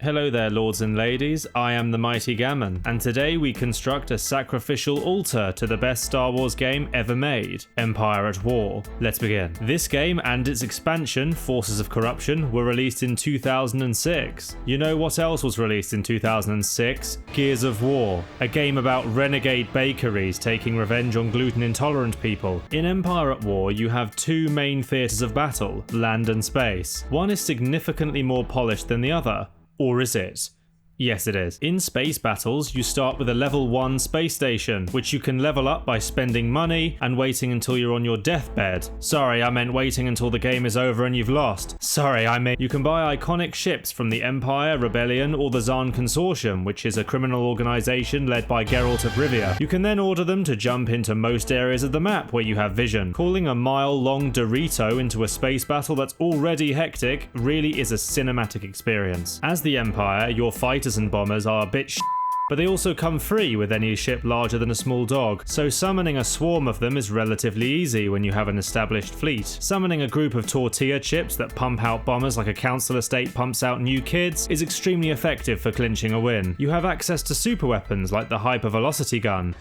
Hello there, lords and ladies, I am the Mighty Gammon, and today we construct a sacrificial altar to the best Star Wars game ever made, Empire at War. Let's begin. This game and its expansion, Forces of Corruption, were released in 2006. You know what else was released in 2006? Gears of War, a game about renegade bakeries taking revenge on gluten-intolerant people. In Empire at War, you have two main theatres of battle, land and space. One is significantly more polished than the other. Or is it? Yes, it is. In space battles, you start with a level 1 space station, which you can level up by spending money and waiting until you're on your deathbed. Sorry, I meant waiting until the game is over and you've lost. Sorry, I meant you can buy iconic ships from the Empire, Rebellion, or the Zaan Consortium, which is a criminal organization led by Geralt of Rivia. You can then order them to jump into most areas of the map where you have vision. Calling a mile-long Dorito into a space battle that's already hectic really is a cinematic experience. As the Empire, your fighters and bombers are a bit but they also come free with any ship larger than a small dog, so summoning a swarm of them is relatively easy when you have an established fleet. Summoning a group of tortilla chips that pump out bombers like a council estate pumps out new kids is extremely effective for clinching a win. You have access to super weapons like the hypervelocity gun.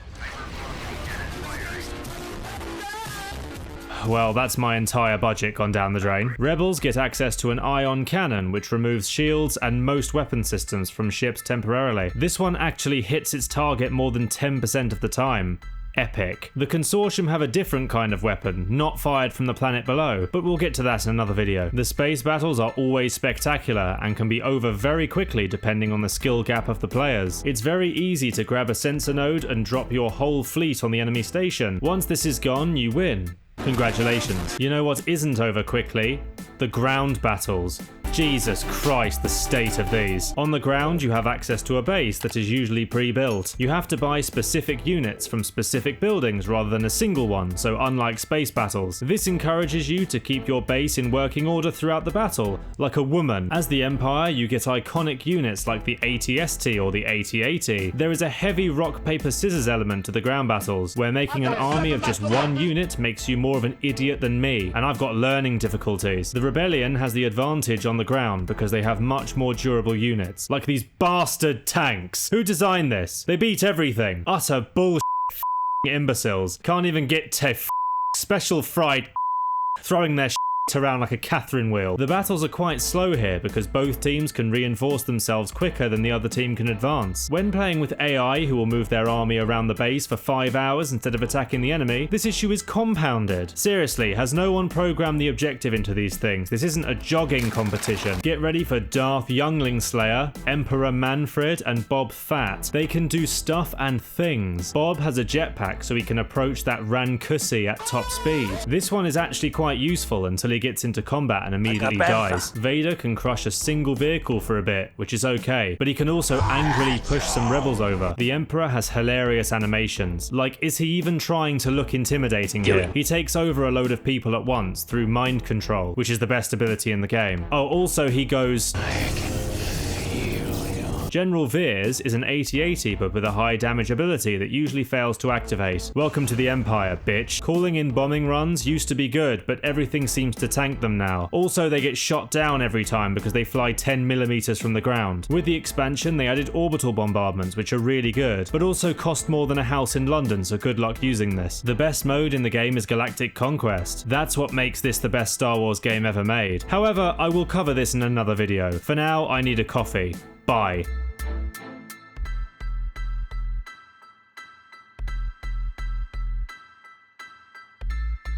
Well, that's my entire budget gone down the drain. Rebels get access to an ion cannon, which removes shields and most weapon systems from ships temporarily. This one actually hits its target more than 10% of the time. Epic. The Consortium have a different kind of weapon, not fired from the planet below, but we'll get to that in another video. The space battles are always spectacular and can be over very quickly depending on the skill gap of the players. It's very easy to grab a sensor node and drop your whole fleet on the enemy station. Once this is gone, you win. Congratulations. You know what isn't over quickly? The ground battles. Jesus Christ, the state of these. On the ground, you have access to a base that is usually pre-built. You have to buy specific units from specific buildings rather than a single one, so unlike space battles. This encourages you to keep your base in working order throughout the battle, like a woman. As the Empire, you get iconic units like the AT-ST or the AT-AT. There is a heavy rock, paper, scissors element to the ground battles, where making an army of just one unit makes you more of an idiot than me, and I've got learning difficulties. The Rebellion has the advantage on the ground because they have much more durable units, like these bastard tanks. Who designed this? They beat everything. Utter bullshit imbeciles. Can't even get to special fried throwing their around like a Catherine wheel. The battles are quite slow here because both teams can reinforce themselves quicker than the other team can advance. When playing with AI who will move their army around the base for 5 hours instead of attacking the enemy, this issue is compounded. Seriously, has no one programmed the objective into these things? This isn't a jogging competition. Get ready for Darth Youngling Slayer, Emperor Manfred, and Bob Fett. They can do stuff and things. Bob has a jetpack so he can approach that Rancusi at top speed. This one is actually quite useful until he gets into combat and immediately dies. Vader can crush a single vehicle for a bit, which is okay, but he can also angrily push some rebels over. The Emperor has hilarious animations. Like, is he even trying to look intimidating here? He takes over a load of people at once through mind control, which is the best ability in the game. Oh, also he goes... General Veers is an AT-AT but with a high damage ability that usually fails to activate. Welcome to the Empire, bitch. Calling in bombing runs used to be good, but everything seems to tank them now. Also, they get shot down every time because they fly 10mm from the ground. With the expansion, they added orbital bombardments, which are really good, but also cost more than a house in London, so good luck using this. The best mode in the game is Galactic Conquest. That's what makes this the best Star Wars game ever made. However, I will cover this in another video. For now, I need a coffee. Bye.